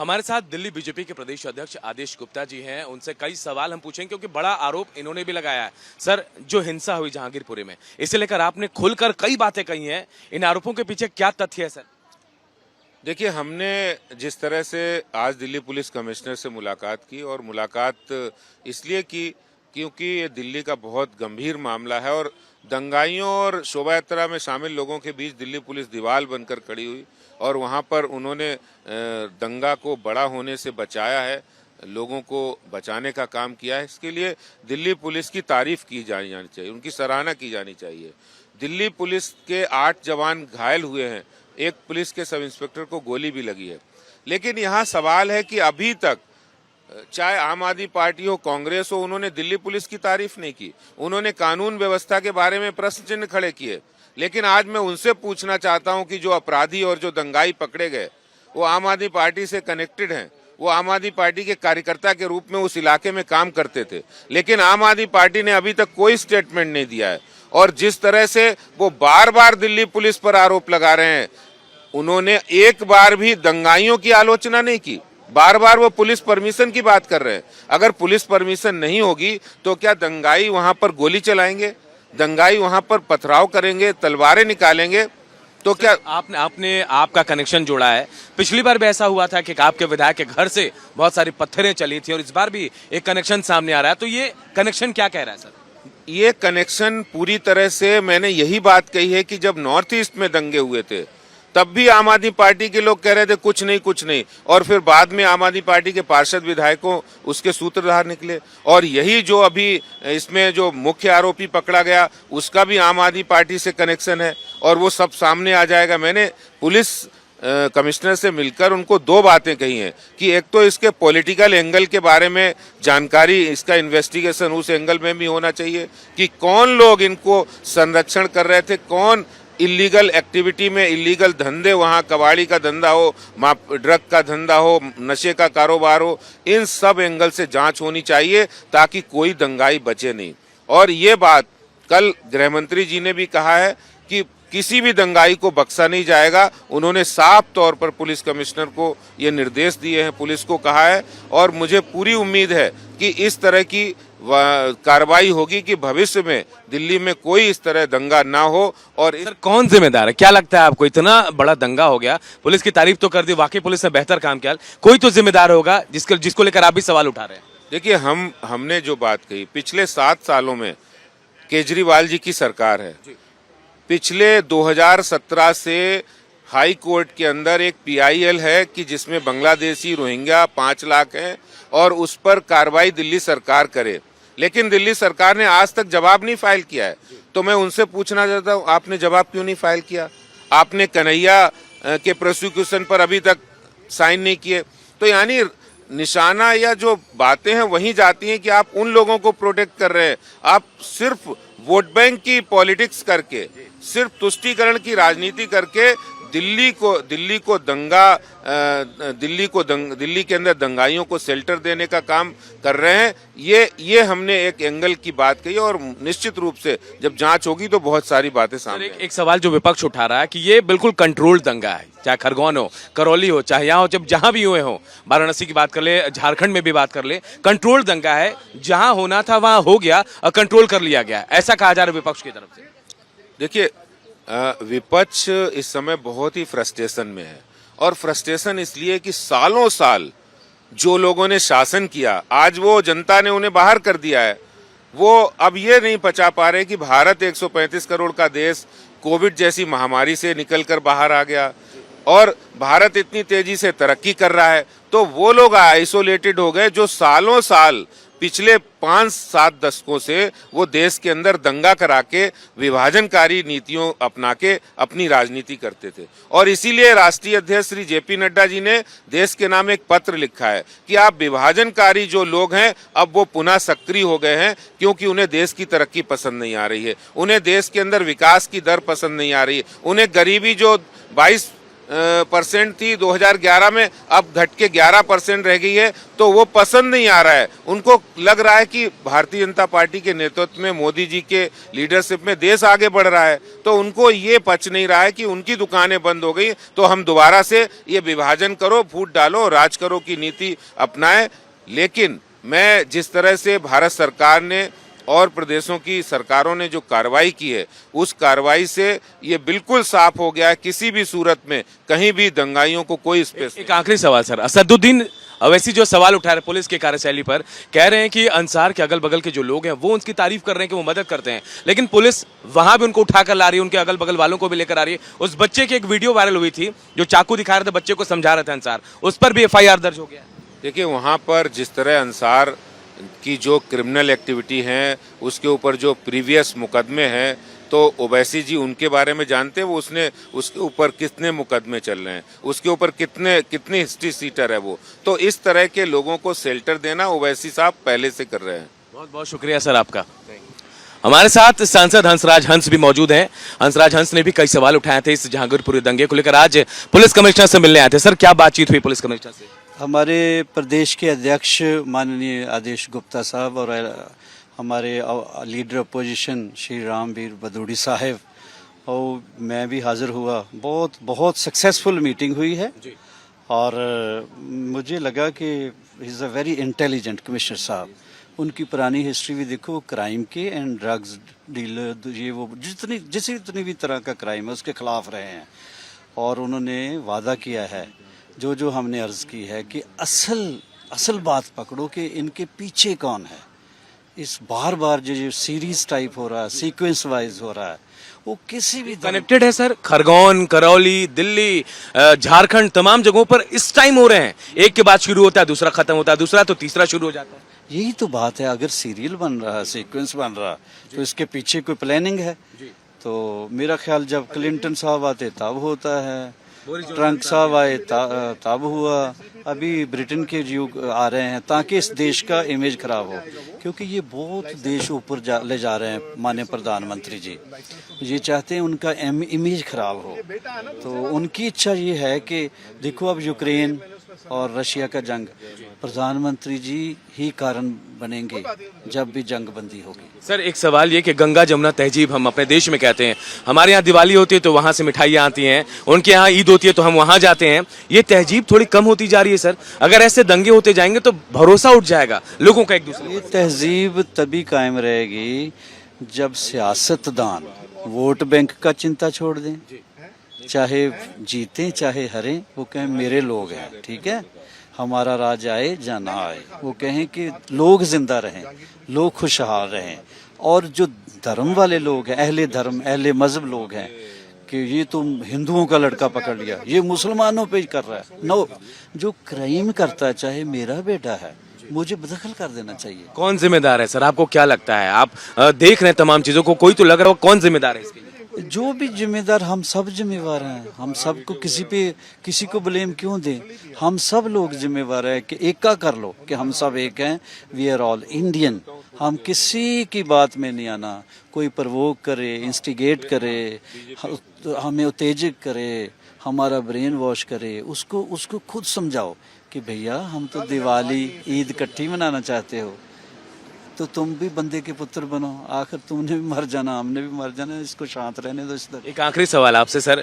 हमारे साथ दिल्ली बीजेपी के प्रदेश अध्यक्ष आदेश गुप्ता जी हैं। उनसे कई सवाल हम पूछेंगे क्योंकि बड़ा आरोप इन्होंने भी लगाया है। सर, जो हिंसा हुई जहांगीरपुरी में, इसे लेकर आपने खुलकर कई बातें कही हैं। इन आरोपों के पीछे क्या तथ्य है सर? देखिए, हमने जिस तरह से आज दिल्ली पुलिस कमिश्नर से मुलाकात की, और मुलाकात इसलिए की क्योंकि ये दिल्ली का बहुत गंभीर मामला है और दंगाइयों और शोभा यात्रा में शामिल लोगों के बीच दिल्ली पुलिस दीवार बनकर खड़ी हुई और वहाँ पर उन्होंने दंगा को बड़ा होने से बचाया है, लोगों को बचाने का काम किया है। इसके लिए दिल्ली पुलिस की तारीफ की जानी चाहिए, उनकी सराहना की जानी चाहिए। दिल्ली पुलिस के 8 जवान घायल हुए हैं, एक पुलिस के सब इंस्पेक्टर को गोली भी लगी है। लेकिन यहाँ सवाल है कि अभी तक चाहे आम आदमी पार्टी हो, कांग्रेस हो, उन्होंने दिल्ली पुलिस की तारीफ नहीं की। उन्होंने कानून व्यवस्था के बारे में प्रश्न चिन्ह खड़े किए। लेकिन आज मैं उनसे पूछना चाहता हूं कि जो अपराधी और जो दंगाई पकड़े गए वो आम आदमी पार्टी से कनेक्टेड हैं, वो आम आदमी पार्टी के कार्यकर्ता के रूप में उस इलाके में काम करते थे। लेकिन आम आदमी पार्टी ने अभी तक कोई स्टेटमेंट नहीं दिया है। और जिस तरह से वो बार बार दिल्ली पुलिस पर आरोप लगा रहे हैं, उन्होंने एक बार भी दंगाइयों की आलोचना नहीं की। बार बार वो पुलिस परमिशन की बात कर रहे हैं। अगर पुलिस परमिशन नहीं होगी तो क्या दंगाई वहां पर गोली चलाएंगे, दंगाई वहां पर पथराव करेंगे, तलवारें निकालेंगे? तो क्या आपने आपका कनेक्शन जोड़ा है। पिछली बार भी ऐसा हुआ था कि आपके विधायक के घर से बहुत सारी पत्थरें चली थी और इस बार भी एक कनेक्शन सामने आ रहा है। तो ये कनेक्शन क्या कह रहा है सर? ये कनेक्शन पूरी तरह से, मैंने यही बात कही है कि जब नॉर्थ ईस्ट में दंगे हुए थे तब भी आम आदमी पार्टी के लोग कह रहे थे कुछ नहीं कुछ नहीं, और फिर बाद में आम आदमी पार्टी के पार्षद विधायकों उसके सूत्रधार निकले। और यही जो अभी इसमें जो मुख्य आरोपी पकड़ा गया उसका भी आम आदमी पार्टी से कनेक्शन है और वो सब सामने आ जाएगा। मैंने पुलिस कमिश्नर से मिलकर उनको 2 बातें कही हैं कि एक तो इसके पॉलिटिकल एंगल के बारे में जानकारी, इसका इन्वेस्टिगेशन उस एंगल में भी होना चाहिए कि कौन लोग इनको संरक्षण कर रहे थे, कौन इलीगल एक्टिविटी में, इलीगल धंधे, वहाँ कबाड़ी का धंधा हो, ड्रग का धंधा हो, नशे का कारोबार हो, इन सब एंगल से जांच होनी चाहिए ताकि कोई दंगाई बचे नहीं। और ये बात कल गृह मंत्री जी ने भी कहा है कि किसी भी दंगाई को बख्शा नहीं जाएगा। उन्होंने साफ तौर पर पुलिस कमिश्नर को ये निर्देश दिए हैं, पुलिस को कहा है, और मुझे पूरी उम्मीद है कि इस तरह की कार्रवाई होगी कि भविष्य में दिल्ली में कोई इस तरह दंगा ना हो। और सर, कौन जिम्मेदार है? क्या लगता है आपको? इतना बड़ा दंगा हो गया, पुलिस की तारीफ तो कर दी, वाकई पुलिस ने बेहतर काम किया, कोई तो जिम्मेदार होगा जिसको लेकर आप भी सवाल उठा रहे हैं। देखिए, हमने जो बात कही, पिछले 7 सालों में केजरीवाल जी की सरकार है। पिछले 2017 से हाई कोर्ट के अंदर एक PIL है कि जिसमें बांग्लादेशी रोहिंग्या 5 लाख हैं और उस पर कार्रवाई दिल्ली सरकार करे। लेकिन दिल्ली सरकार ने आज तक जवाब नहीं फाइल किया है। तो मैं उनसे पूछना चाहता हूँ, आपने जवाब क्यों नहीं फाइल किया? आपने कन्हैया के प्रोसिक्यूशन पर अभी तक साइन नहीं किए। तो यानी निशाना या जो बातें हैं वहीं जाती हैं कि आप उन लोगों को प्रोटेक्ट कर रहे हैं। आप सिर्फ वोट बैंक की पॉलिटिक्स करके, सिर्फ तुष्टीकरण की राजनीति करके दिल्ली के अंदर दंगाइयों को शेल्टर देने का काम कर रहे हैं। ये हमने एक एंगल की बात कही और निश्चित रूप से जब जांच होगी तो बहुत सारी बातें सामने आएंगी। एक सवाल जो विपक्ष उठा रहा है कि ये बिल्कुल कंट्रोल्ड दंगा है, चाहे खरगोन हो, करौली हो, चाहे यहाँ हो, जब जहां भी हुए हो, वाराणसी की बात कर ले, झारखंड में भी बात कर ले, कंट्रोल्ड दंगा है, जहां होना था वहां हो गया और कंट्रोल कर लिया गया, ऐसा कहा जा रहा है विपक्ष की तरफ से। देखिए, विपक्ष इस समय बहुत ही फ्रस्ट्रेशन में है, और फ्रस्ट्रेशन इसलिए कि सालों साल जो लोगों ने शासन किया, आज वो जनता ने उन्हें बाहर कर दिया है। वो अब ये नहीं पचा पा रहे कि भारत 135 करोड़ का देश कोविड जैसी महामारी से निकलकर बाहर आ गया और भारत इतनी तेजी से तरक्की कर रहा है। तो वो लोग आइसोलेटेड हो गए जो सालों साल पिछले 5-7 दशकों से वो देश के अंदर दंगा करा के, विभाजनकारी नीतियों अपना के अपनी राजनीति करते थे। और इसीलिए राष्ट्रीय अध्यक्ष श्री JP नड्डा जी ने देश के नाम एक पत्र लिखा है कि आप विभाजनकारी जो लोग हैं अब वो पुनः सक्रिय हो गए हैं, क्योंकि उन्हें देश की तरक्की पसंद नहीं आ रही है, उन्हें देश के अंदर विकास की दर पसंद नहीं आ रही है, उन्हें गरीबी जो परसेंट थी 2011 में, अब घट के 11% रह गई है। तो वो पसंद नहीं आ रहा है, उनको लग रहा है कि भारतीय जनता पार्टी के नेतृत्व में, मोदी जी के लीडरशिप में देश आगे बढ़ रहा है। तो उनको ये पच नहीं रहा है कि उनकी दुकानें बंद हो गई तो हम दोबारा से ये विभाजन करो, फूट डालो, राज करो की नीति अपनाएं। लेकिन मैं जिस तरह से भारत सरकार ने और प्रदेशों की सरकारों ने जो कार्रवाई की है, उस कार्रवाई से ये बिल्कुल साफ हो गया है, किसी भी सूरत में कहीं भी दंगाइयों को कोई स्पेस। एक आखिरी सवाल सर, असदुद्दीन अवैसी जो सवाल उठा रहे पुलिस की कार्यशैली पर, कह रहे हैं कि अंसार के अगल बगल के जो लोग हैं वो उनकी तारीफ कर रहे हैं कि वो मदद करते हैं, लेकिन पुलिस वहां भी उनको उठाकर ला रही है, उनके अगल बगल वालों को भी लेकर आ रही है। उस बच्चे की एक वीडियो वायरल हुई थी जो चाकू दिखा रहे थे, बच्चे को समझा रहे थे अंसार, उस पर भी FIR दर्ज हो गया। देखिए, वहाँ पर जिस तरह अंसार की जो क्रिमिनल एक्टिविटी हैं, उसके ऊपर जो प्रीवियस मुकदमे हैं, तो ओवैसी जी उनके बारे में जानते हैं, वो उसके ऊपर कितने मुकदमे चल रहे हैं, उसके ऊपर कितनी हिस्ट्री सीटर है वो। तो इस तरह के लोगों को शेल्टर देना ओवैसी साहब पहले से कर रहे हैं। बहुत बहुत शुक्रिया सर आपका। हमारे साथ सांसद हंसराज हंस भी मौजूद हैं। हंसराज हंस ने भी कई सवाल उठाए थे इस जहांगीरपुरी दंगे को लेकर। आज पुलिस कमिश्नर से मिलने आए थे सर, क्या बातचीत हुई पुलिस कमिश्नर से? हमारे प्रदेश के अध्यक्ष माननीय आदेश गुप्ता साहब और हमारे लीडर अपोजिशन श्री रामवीर बदूड़ी साहब और मैं भी हाजिर हुआ। बहुत सक्सेसफुल मीटिंग हुई है और मुझे लगा कि he is a very intelligent commissioner साहब। उनकी पुरानी हिस्ट्री भी देखो, क्राइम के एंड ड्रग्स डीलर, ये वो जितनी भी तरह का क्राइम है उसके खिलाफ रहे हैं। और उन्होंने वादा किया है, जो हमने अर्ज की है कि असल बात पकड़ो कि इनके पीछे कौन है। इस बार जो सीरीज टाइप हो रहा है, सीक्वेंस वाइज हो रहा है, वो किसी भी कनेक्टेड है सर। खरगोन, करौली, दिल्ली, झारखंड, तमाम जगहों पर इस टाइम हो रहे हैं। एक के बाद शुरू होता है, दूसरा खत्म होता है, दूसरा तो तीसरा शुरू हो जाता है। यही तो बात है, अगर सीरियल बन रहा है, सीक्वेंस बन रहा है, तो इसके पीछे कोई प्लानिंग है। तो मेरा ख्याल जब क्लिंटन साहब आते तब होता है, ट्रंप साहब आए तब हुआ, अभी ब्रिटेन के युग आ रहे हैं ताकि इस देश का इमेज खराब हो, क्योंकि ये बहुत देश ऊपर ले जा रहे हैं। माननीय प्रधानमंत्री जी ये चाहते हैं उनका इमेज खराब हो। तो उनकी इच्छा ये है कि देखो अब यूक्रेन और रशिया का जंग, प्रधानमंत्री जी ही कारण बनेंगे जब भी जंग बंदी होगी। सर एक सवाल ये कि गंगा जमुना तहजीब हम अपने देश में कहते हैं, हमारे यहाँ दिवाली होती है तो वहाँ से मिठाइयाँ आती हैं, उनके यहाँ ईद होती है तो हम वहाँ जाते हैं, ये तहजीब थोड़ी कम होती जा रही है सर। अगर ऐसे दंगे होते जाएंगे तो भरोसा उठ जाएगा लोगों का एक दूसरे। ये तहजीब तभी कायम रहेगी जब सियासतदान वोट बैंक का चिंता छोड़ दें, चाहे जीते चाहे हारे, वो कहें मेरे लोग हैं, ठीक है, हमारा राज आए या ना आए, वो कहें कि लोग जिंदा रहें, लोग खुशहाल रहें। और जो धर्म वाले लोग हैं, अहले धर्म अहले मजहब लोग हैं कि ये तुम हिंदुओं का लड़का पकड़ लिया, ये मुसलमानों पे कर रहा है। नो, जो क्राइम करता है चाहे मेरा बेटा है, मुझे बदखल कर देना चाहिए। कौन जिम्मेदार है सर, आपको क्या लगता है? आप देख रहे हैं तमाम चीजों को, कोई तो लग रहा हो कौन जिम्मेदार है इसके लिए? जो भी जिम्मेदार, हम सब जिम्मेवार हैं। हम सबको किसी को ब्लेम क्यों दें? हम सब लोग जिम्मेवार हैं कि एक का कर लो कि हम सब एक हैं, वी आर ऑल इंडियन। हम किसी की बात में नहीं आना। कोई प्रवोक करे, इंस्टिगेट करे, हमें उत्तेजित करे, हमारा ब्रेन वॉश करे, उसको खुद समझाओ कि भैया हम तो दिवाली ईद इकट्ठी मनाना चाहते हो, तो तुम भी बंदे के पुत्र बनो, आखिर तुमने भी मर जाना, हमने भी मर जाना, इसको शांत रहने दो। इस तरह एक आखिरी सवाल आपसे सर,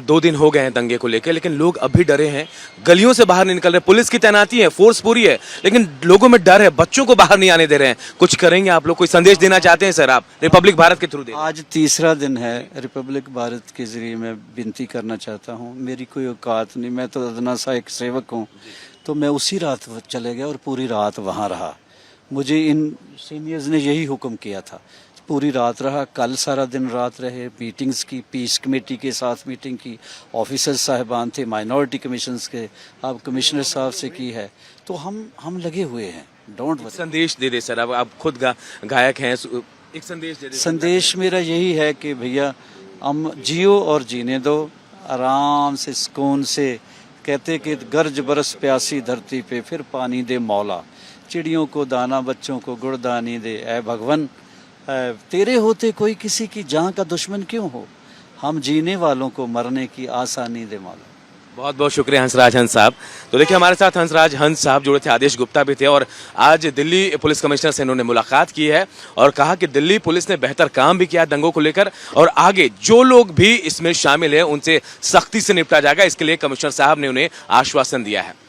2 दिन हो गए हैं दंगे को लेकर, लेकिन लोग अभी डरे हैं, गलियों से बाहर नहीं निकल रहे। पुलिस की तैनाती है, फोर्स पूरी है, लेकिन लोगों में डर है, बच्चों को बाहर नहीं आने दे रहे हैं। कुछ करेंगे आप लोग? कोई संदेश देना चाहते हैं सर आप रिपब्लिक भारत के थ्रू? आज तीसरा दिन है, रिपब्लिक भारत के जरिए मैं विनती करना चाहता हूँ। मेरी कोई औकात नहीं, मैं तो अदना सा एक सेवक हूँ। तो मैं उसी रात चले गया और पूरी रात वहाँ रहा। मुझे इन सीनियर्स ने यही हुक्म किया था, पूरी रात रहा। कल सारा दिन रात रहे, मीटिंग्स की, पीस कमेटी के साथ मीटिंग की, ऑफिसर्स साहिबान थे माइनॉरिटी कमीशंस के, अब कमिश्नर साहब से की है। तो हम लगे हुए हैं। Don't worry. संदेश दे दे सर, अब आप खुद गायक हैं, एक संदेश दे दे। संदेश मेरा यही है कि भैया हम जियो और जीने दो आराम से, सुकून से। कहते कि गर्ज बरस प्यासी धरती पे, फिर पानी दे मौला, चिड़ियों को दाना बच्चों को गुड़दानी दे, ऐ भगवन तेरे होते कोई किसी की जान का दुश्मन क्यों हो, हम जीने वालों को मरने की आसानी दे मौला। बहुत बहुत शुक्रिया हंसराज हंस साहब। तो देखिए हमारे साथ हंसराज हंस साहब जुड़े थे, आदेश गुप्ता भी थे और आज दिल्ली पुलिस कमिश्नर से इन्होंने मुलाकात की है और कहा कि दिल्ली पुलिस ने बेहतर काम भी किया दंगों को लेकर और आगे जो लोग भी इसमें शामिल हैं उनसे सख्ती से निपटा जाएगा, इसके लिए कमिश्नर साहब ने उन्हें आश्वासन दिया है।